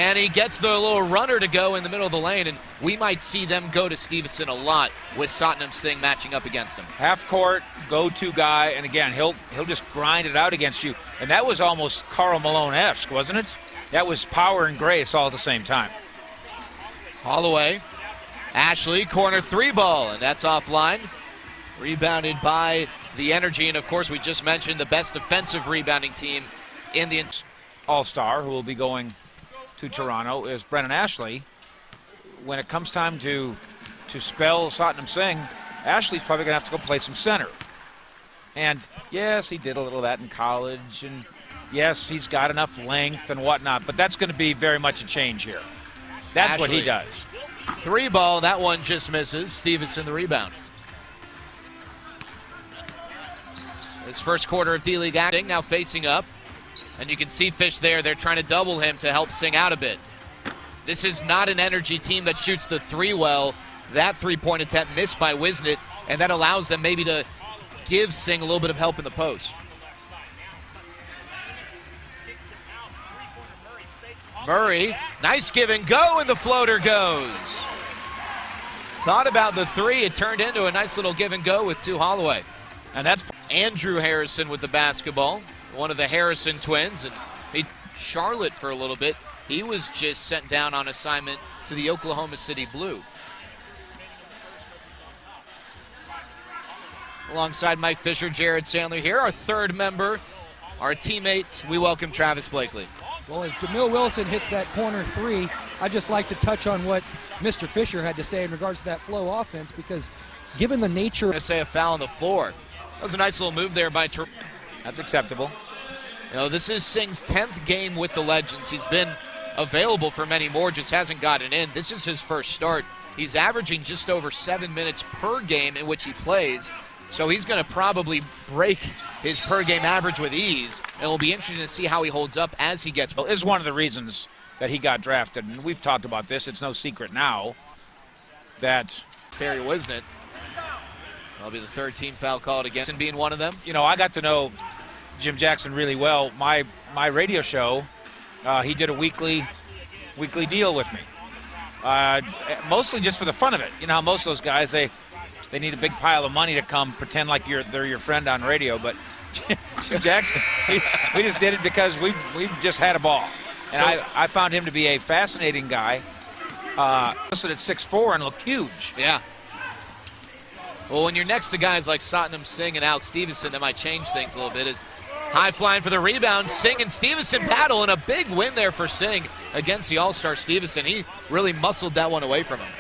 And he gets the little runner to go in the middle of the lane, and we might see them go to Stevenson a lot with Satnam Singh matching up against him. Half court, go-to guy, and again, he'll just grind it out against you. And that was almost Karl Malone-esque, wasn't it? That was power and grace all at the same time. Holloway, Ashley, corner three ball, and that's offline. Rebounded by the Energy, and of course we just mentioned the best defensive rebounding team in the All-star, who will be going to Toronto, is Brennan Ashley. When it comes time to spell Satnam Singh, Ashley's probably going to have to go play some center. And yes, he did a little of that in college, and yes, he's got enough length and whatnot, but that's going to be very much a change here. That's Ashley, what he does. Three ball, that one just misses. Stevenson the rebound. His first quarter of D-League acting, now facing up. And you can see Fish there. They're trying to double him to help Singh out a bit. This is not an Energy team that shoots the three well. That three-point attempt missed by Wisnett, and that allows them maybe to give Singh a little bit of help in the post. Murray, nice give and go, and the floater goes. Thought about the three. It turned into a nice little give and go with Tu Holloway. And that's Andrew Harrison with the basketball. One of the Harrison twins, and he Charlotte for a little bit. He was just sent down on assignment to the Oklahoma City Blue. Alongside Mike Fisher, Jared Sandler here, our third member, our teammate. We welcome Travis Blakely. Well, as Jamil Wilson hits that corner three, I'd just like to touch on what Mr. Fisher had to say in regards to that flow offense, because given the nature... I'm going to say a foul on the floor. That was a nice little move there by That's acceptable. You know, this is Singh's 10th game with the Legends. He's been available for many more, just hasn't gotten in. This is his first start. He's averaging just over 7 minutes per game in which he plays, so he's going to probably break his per game average with ease, and it'll be interesting to see how he holds up as he gets. Well, is one of the reasons that he got drafted, and we've talked about this. It's no secret now that Terry Wisnett. That'll be the third team foul called against him, being one of them. You know, I got to know Jim Jackson really well. My radio show, he did a weekly deal with me, mostly just for the fun of it. You know how most of those guys, they need a big pile of money to come pretend like they're your friend on radio. But Jim Jackson, we just did it because we just had a ball. And I found him to be a fascinating guy. Listed at 6'4" and looked huge. Yeah. Well, when you're next to guys like Satnam Singh and Alex Stevenson, that might change things a little bit. As high flying for the rebound, Singh and Stevenson battle, and a big win there for Singh against the All-Star Stevenson. He really muscled that one away from him.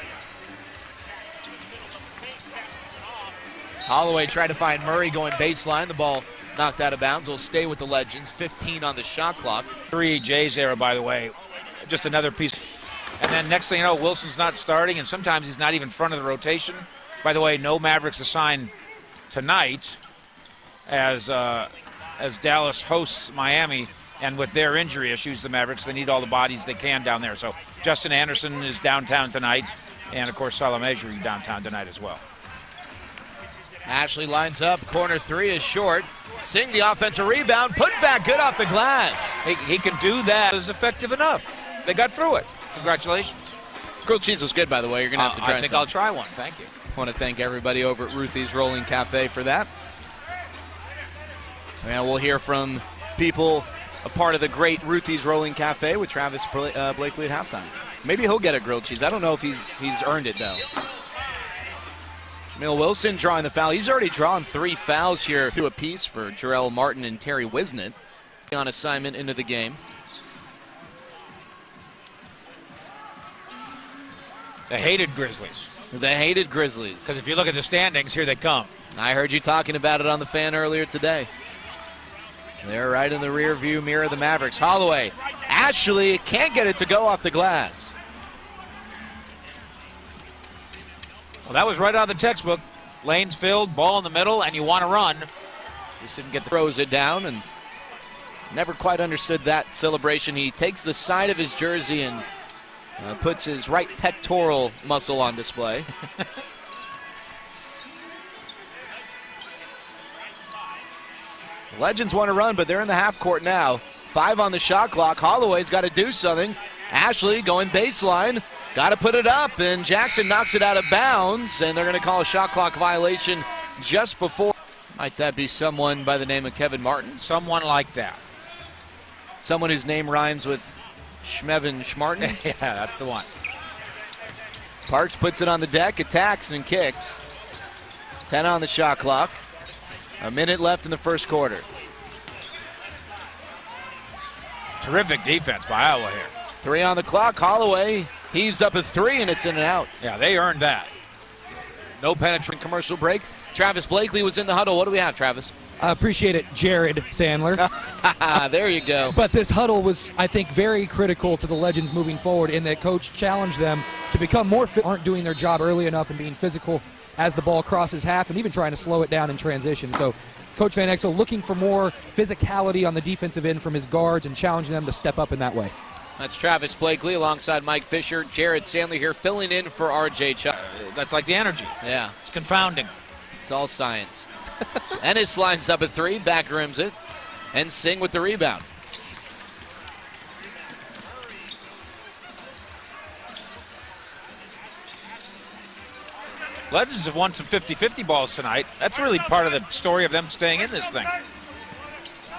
Holloway tried to find Murray going baseline. The ball knocked out of bounds. Will stay with the Legends. 15 on the shot clock. 3 Jay's era, by the way. Just another piece. And then next thing you know, Wilson's not starting, and sometimes he's not even front of the rotation. By the way, no Mavericks assigned tonight as Dallas hosts Miami, and with their injury issues, the Mavericks, they need all the bodies they can down there. So Justin Anderson is downtown tonight, and of course Salah Mejri is downtown tonight as well. Ashley lines up, corner three is short. Singh the offensive rebound, put back good off the glass. He can do that. It was effective enough. They got through it. Congratulations. Grilled cheese was good, by the way. You're going to have to try I think I'll try one. Thank you. I want to thank everybody over at Ruthie's Rolling Cafe for that. And we'll hear from people a part of the great Ruthie's Rolling Cafe with Travis Blakely at halftime. Maybe he'll get a grilled cheese. I don't know if he's earned it, though. Jamil Wilson drawing the foul. He's already drawn 3 fouls here, 2 apiece for Jarrell Martin and Terry Wisnett on assignment into the game. The hated Grizzlies. The hated Grizzlies. Because if you look at the standings, here they come. I heard you talking about it on the Fan earlier today. They're right in the rear view mirror of the Mavericks. Holloway, Ashley can't get it to go off the glass. Well, that was right out of the textbook. Lanes filled, ball in the middle, and you want to run. Just didn't get the... Throws it down, and never quite understood that celebration. He takes the side of his jersey and puts his right pectoral muscle on display. The Legends want to run, but they're in the half court now. 5 on the shot clock. Holloway's got to do something. Ashley going baseline. Got to put it up, and Jackson knocks it out of bounds, and they're going to call a shot clock violation just before. Might that be someone by the name of Kevin Martin? Someone like that. Someone whose name rhymes with Schmevin Schmartin? Yeah, that's the one. Parks puts it on the deck, attacks, and kicks. 10 on the shot clock. A minute left in the first quarter. Terrific defense by Iowa here. 3 on the clock. Holloway heaves up a 3, and it's in and out. Yeah, they earned that. No penetrating. Commercial break. Travis Blakely was in the huddle. What do we have, Travis? I appreciate it, Jared Sandler. There you go. But this huddle was, I think, very critical to the Legends moving forward in that Coach challenged them to become more fit. Aren't doing their job early enough and being physical as the ball crosses half and even trying to slow it down in transition. So Coach Van Exel looking for more physicality on the defensive end from his guards and challenging them to step up in that way. That's Travis Blakely alongside Mike Fisher. Jared Sandler here filling in for R.J. Chuck. That's like the energy. Yeah. It's confounding. It's all science. Ennis lines up a 3, back rims it, and Singh with the rebound. Legends have won some 50-50 balls tonight. That's really part of the story of them staying in this thing.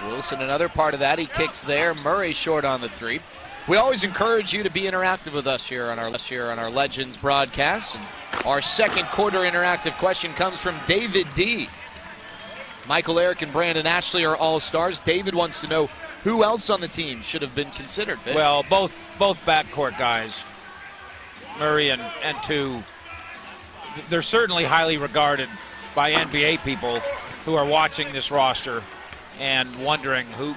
Wilson, another part of that. He kicks there. Murray short on the 3. We always encourage you to be interactive with us here on our Legends broadcast. And our second quarter interactive question comes from David D. Michael Eric and Brandon Ashley are all-stars. David wants to know who else on the team should have been considered. Fish? Well, both backcourt guys, Murray and Tu, they're certainly highly regarded by NBA people who are watching this roster and wondering who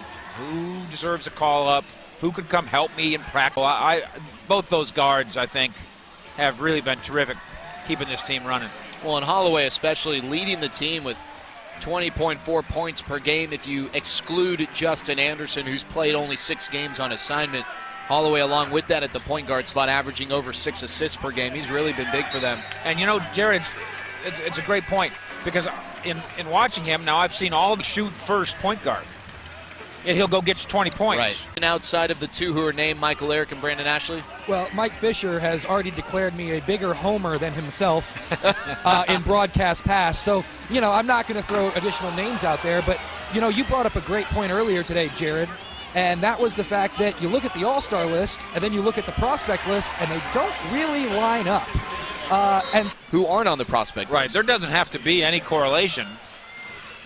deserves a call-up, who could come help me in practice. Both those guards, I think, have really been terrific keeping this team running. Well, and Holloway especially leading the team with 20.4 points per game if you exclude Justin Anderson, who's played only 6 games on assignment. Holloway along with that at the point guard spot, averaging over 6 assists per game. He's really been big for them. And you know, Jared, it's a great point, because in watching him, now I've seen all the shoot first point guard. And he'll go get you 20 points. Right. And outside of the 2 who are named, Michael Eric and Brandon Ashley? Well, Mike Fisher has already declared me a bigger homer than himself in broadcast past. So, you know, I'm not going to throw additional names out there. But, you know, you brought up a great point earlier today, Jared. And that was the fact that you look at the all-star list and then you look at the prospect list and they don't really line up. And who aren't on the prospect list. Right. There doesn't have to be any correlation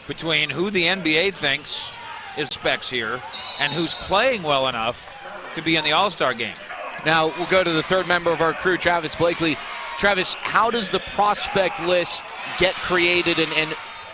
between who the NBA thinks is specs here and who's playing well enough to be in the All-Star game. Now we'll go to the third member of our crew, Travis Blakely. Travis, how does the prospect list get created and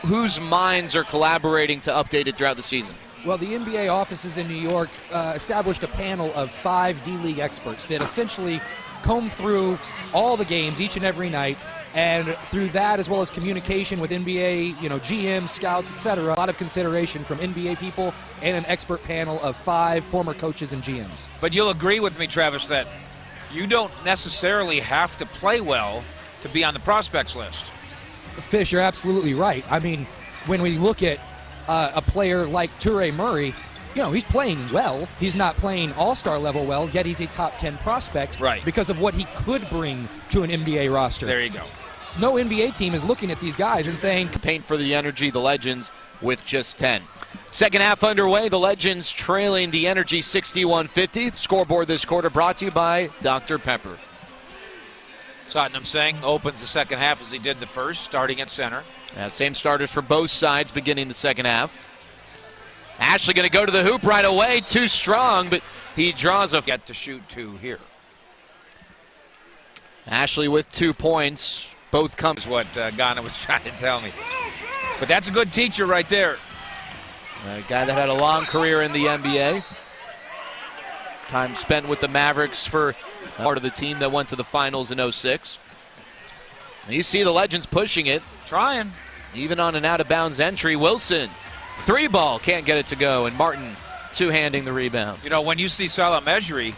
whose minds are collaborating to update it throughout the season? Well, the NBA offices in New York established a panel of 5 D-League experts that essentially comb through all the games each and every night, and through that, as well as communication with NBA, you know, GMs, scouts, etc., a lot of consideration from NBA people and an expert panel of 5 former coaches and GMs. But you'll agree with me, Travis, that you don't necessarily have to play well to be on the prospects list. Fish, you're absolutely right. I mean, when we look at a player like Toure Murray, you know, he's playing well. He's not playing all-star level well, yet he's a top 10 prospect, right, because of what he could bring to an NBA roster. There you go. No NBA team is looking at these guys and saying, paint for the Energy, the Legends with just 10. Second half underway, the Legends trailing the Energy 61-50. Scoreboard this quarter brought to you by Dr. Pepper. Satnam Singh opens the second half as he did the first, starting at center. Same starters for both sides beginning the second half. Ashley going to go to the hoop right away, too strong, but he draws a... Get to shoot 2 here. Ashley with 2 points. Both come... Is what Ghana was trying to tell me. But that's a good teacher right there. A guy that had a long career in the NBA. Time spent with the Mavericks for part of the team that went to the finals in 06. And you see the Legends pushing it. Trying. Even on an out-of-bounds entry, Wilson, 3 ball, can't get it to go, and Martin two-handing the rebound. You know, when you see Salah Mejri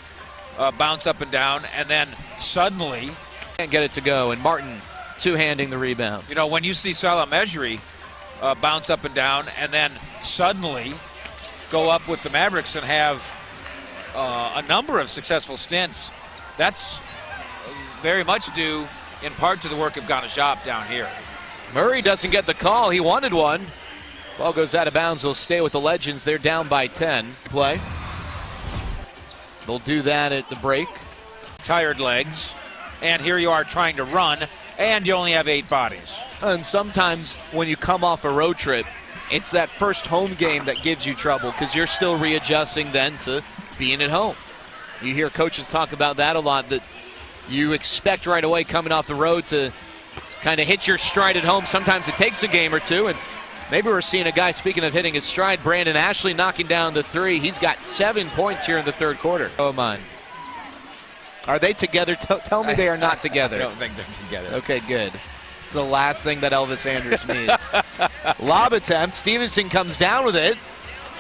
bounce up and down, and then suddenly... Can't get it to go, and Martin two-handing the rebound. You know, when you see Salah Mejri bounce up and down, and then suddenly go up with the Mavericks and have a number of successful stints. That's very much due in part to the work of Ganajab down here. Murray doesn't get the call. He wanted one. Ball goes out of bounds. They'll stay with the Legends. They're down by 10. Play. They'll do that at the break. Tired legs. And here you are trying to run, and you only have 8 bodies. And sometimes when you come off a road trip, it's that first home game that gives you trouble because you're still readjusting then to being at home. You hear coaches talk about that a lot, that you expect right away coming off the road to kind of hit your stride at home. Sometimes it takes a game or two, and maybe we're seeing a guy, speaking of hitting his stride, Brandon Ashley knocking down the 3. He's got 7 points here in the third quarter. Oh, man. Are they together? Tell me they are not together. I don't think they're together. Okay, good. It's the last thing that Elvis Andrews needs. Lob attempt. Stevenson comes down with it.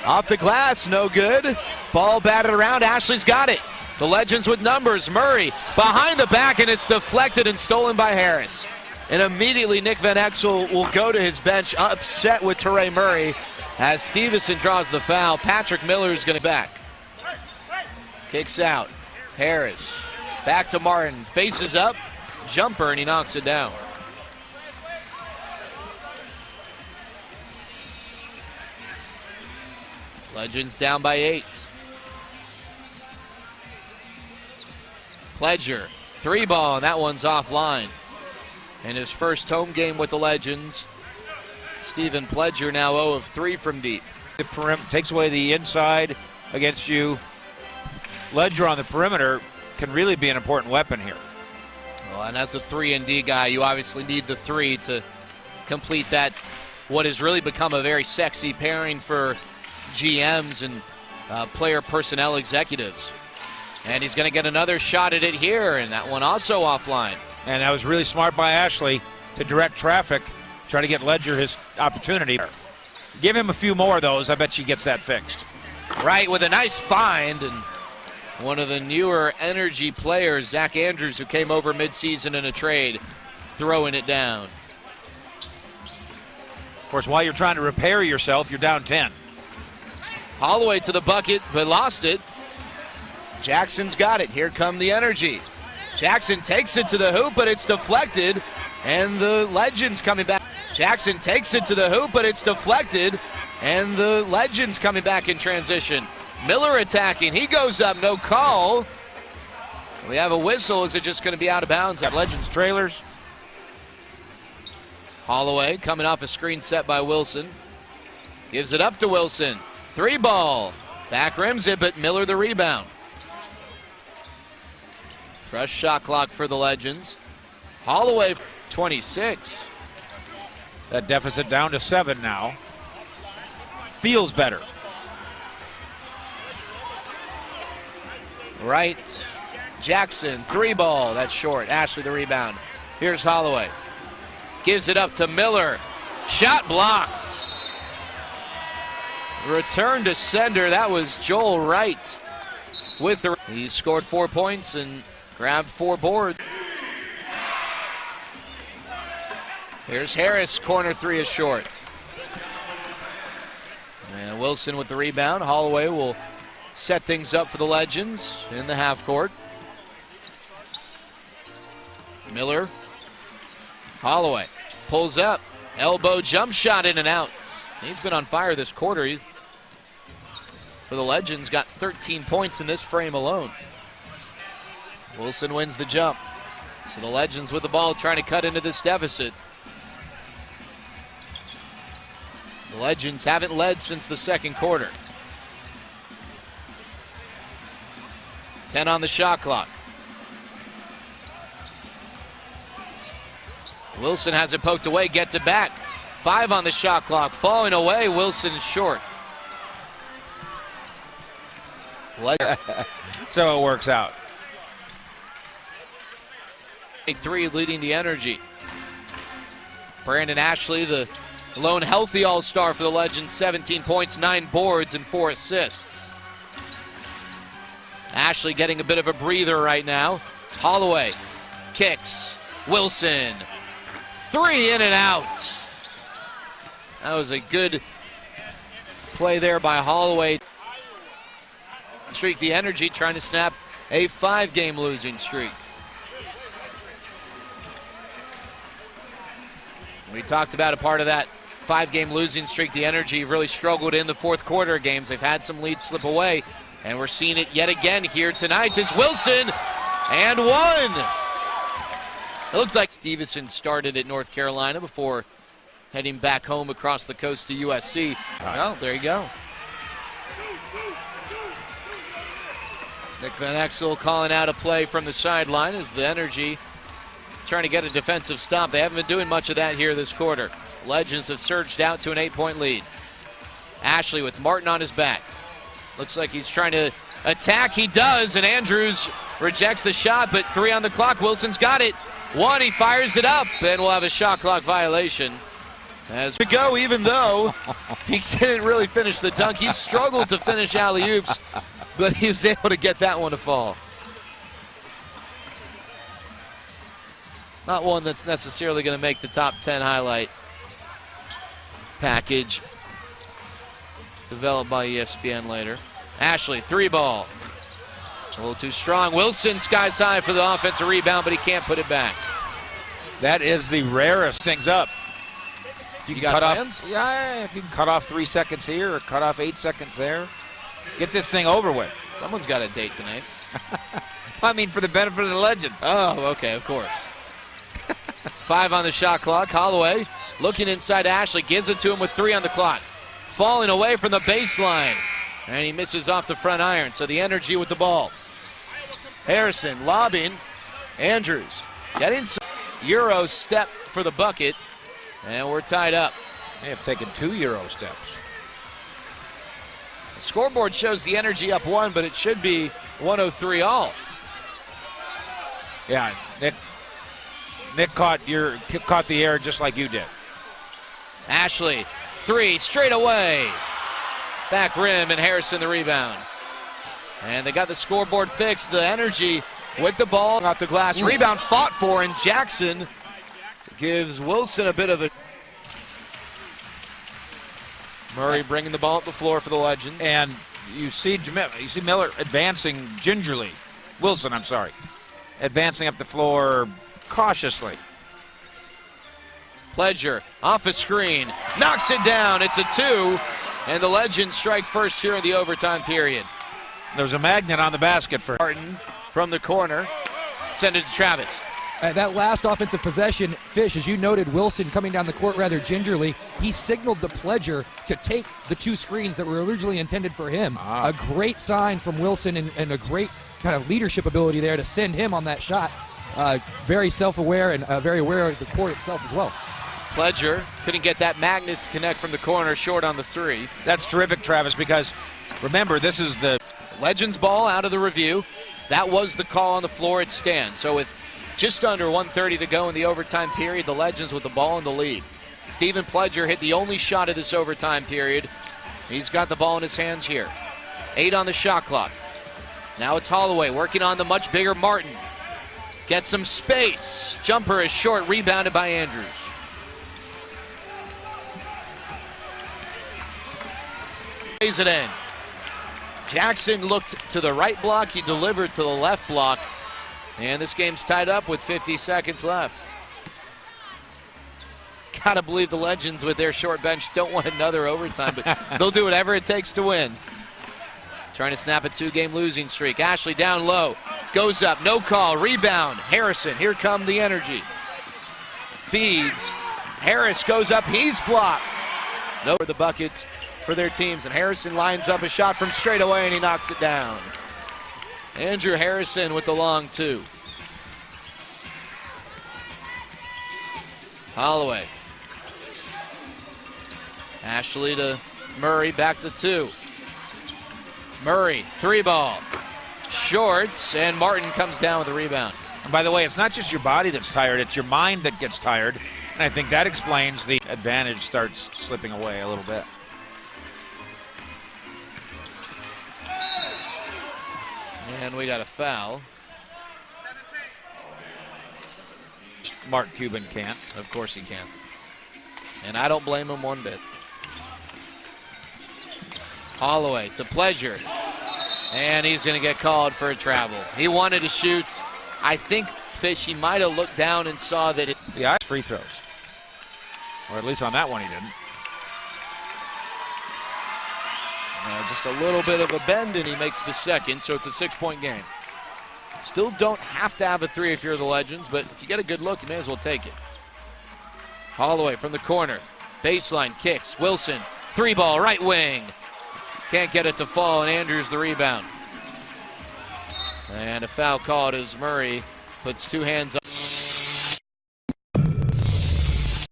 Off the glass, no good. Ball batted around. Ashley's got it. The Legends with numbers. Murray behind the back, and it's deflected and stolen by Harris. And immediately Nick Van Exel will go to his bench, upset with Teray Murray as Stevenson draws the foul. Patrick Miller is going to back. Kicks out. Harris back to Martin. Faces up. Jumper, and he knocks it down. Legends down by 8. Pledger, 3-ball, and that one's offline. In his first home game with the Legends, Stephen Pledger now 0 of 3 from deep. The takes away the inside against you. Ledger on the perimeter can really be an important weapon here. Well, and as a 3-and-D guy, you obviously need the 3 to complete that, what has really become a very sexy pairing for GMs and player personnel executives. And he's going to get another shot at it here, and that one also offline. And that was really smart by Ashley to direct traffic, try to get Ledger his opportunity. Give him a few more of those. I bet she gets that fixed. Right, with a nice find, and one of the newer energy players, Zach Andrews, who came over midseason in a trade, throwing it down. Of course, while you're trying to repair yourself, you're down 10. Holloway to the bucket, but lost it. Jackson's got it. Here come the energy. Jackson takes it to the hoop, but it's deflected, and the Legends coming back. Jackson takes it to the hoop, but it's deflected, and the Legends coming back in transition. Miller attacking. He goes up, no call. We have a whistle. Is it just going to be out of bounds? Got Legends trailers. Holloway coming off a screen set by Wilson. Gives it up to Wilson. 3-ball. Back rims it, but Miller the rebound. Fresh shot clock for the Legends. Holloway, 26. That deficit down to 7 now. Feels better. Right. Jackson, 3-ball. That's short. Ashley the rebound. Here's Holloway. Gives it up to Miller. Shot blocked. Return to sender. That was Joel Wright with the. He scored 4 points and grabbed 4 boards. Here's Harris. Corner 3 is short. And Wilson with the rebound. Holloway will set things up for the Legends in the half court. Miller. Holloway pulls up. Elbow jump shot in and out. He's been on fire this quarter. He's, for the Legends, got 13 points in this frame alone. Wilson wins the jump. So the Legends with the ball trying to cut into this deficit. The Legends haven't led since the second quarter. 10 on the shot clock. Wilson has it poked away, gets it back. 5 on the shot clock, falling away. Wilson is short. So it works out. 3 leading the energy. Brandon Ashley, the lone healthy all-star for the Legends, 17 points, 9 boards, and 4 assists. Ashley getting a bit of a breather right now. Holloway kicks. Wilson. 3 in and out. That was a good play there by Holloway. streak. The Energy trying to snap a 5-game losing streak. We talked about a part of that 5-game losing streak. The Energy really struggled in the fourth quarter games. They've had some leads slip away, and we're seeing it yet again here tonight as Wilson and one. It looked like Stevenson started at North Carolina before heading back home across the coast to USC. Well, there you go. Nick Van Exel calling out a play from the sideline as the Energy trying to get a defensive stop. They haven't been doing much of that here this quarter. Legends have surged out to an 8-point lead. Ashley with Martin on his back. Looks like he's trying to attack. He does, and Andrews rejects the shot, but 3 on the clock. Wilson's got it. 1, he fires it up, and we'll have a shot clock violation. As we go, even though he didn't really finish the dunk. He struggled to finish alley-oops, but he was able to get that one to fall. Not one that's necessarily going to make the top 10 highlight package developed by ESPN later. Ashley, 3-ball. A little too strong. Wilson skies high for the offensive rebound, but he can't put it back. That is the rarest things up. If you can cut plans? off, yeah, if you can cut off 3 seconds here or cut off 8 seconds there, get this thing over with. Someone's got a date tonight. I mean, for the benefit of the Legends. Oh, okay, of course. 5 on the shot clock. Holloway looking inside Ashley, gives it to him with 3 on the clock. Falling away from the baseline, and he misses off the front iron, so the Energy with the ball. Harrison lobbing. Andrews got inside. Euro step for the bucket, and we're tied up. They have taken 2 Euro steps. The scoreboard shows the Energy up 1, but it should be 103 all. Yeah, Nick caught the air just like you did. Ashley, 3 straight away. Back rim, and Harrison the rebound. And they got the scoreboard fixed. The Energy with the ball off the glass. Rebound fought for, and Jackson gives Wilson a bit of a... Murray bringing the ball up the floor for the Legends. And you see Miller advancing gingerly. Wilson, I'm sorry. Advancing up the floor cautiously. Pledger off a screen, knocks it down. It's a 2, and the Legends strike first here in the overtime period. There's a magnet on the basket for Martin from the corner. Send it to Travis. That last offensive possession, Fish, as you noted, Wilson coming down the court rather gingerly. He signaled to Pledger to take the 2 screens that were originally intended for him. A great sign from Wilson and a great kind of leadership ability there to send him on that shot. Very self-aware and very aware of the court itself as well. Pledger couldn't get that magnet to connect from the corner, short on the 3. That's terrific, Travis, because remember, this is the Legends ball out of the review. That was the call on the floor. It stands. So with just under 1:30 to go in the overtime period, the Legends with the ball in the lead. Stephen Pledger hit the only shot of this overtime period. He's got the ball in his hands here. 8 on the shot clock. Now it's Holloway working on the much bigger Martin. Gets some space. Jumper is short, rebounded by Andrews. Plays it in. Jackson looked to the right block. He delivered to the left block. And this game's tied up with 50 seconds left. Gotta believe the Legends with their short bench don't want another overtime, but they'll do whatever it takes to win. Trying to snap a 2-game losing streak. Ashley down low. Goes up, no call, rebound. Harrison, here come the Energy. Feeds. Harris goes up, he's blocked. No for the buckets for their teams, and Harrison lines up a shot from straight away, and he knocks it down. Andrew Harrison with the long 2. Holloway. Ashley to Murray, back to 2. Murray, 3-ball. Shorts, and Martin comes down with the rebound. And by the way, it's not just your body that's tired, it's your mind that gets tired. And I think that explains the advantage starts slipping away a little bit. And we got a foul. Mark Cuban can't. Of course he can't. And I don't blame him one bit. Holloway to Pledger. And he's going to get called for a travel. He wanted to shoot. I think Fish, he might have looked down and saw that it. Yeah, free throws. Or at least on that one he didn't. Just a little bit of a bend, and he makes the second, so it's a 6-point game. Still don't have to have a 3 if you're the Legends, but if you get a good look, you may as well take it. Holloway from the corner. Baseline kicks. Wilson, 3-ball, right wing. Can't get it to fall, and Andrews the rebound. And a foul called as Murray puts 2 hands up.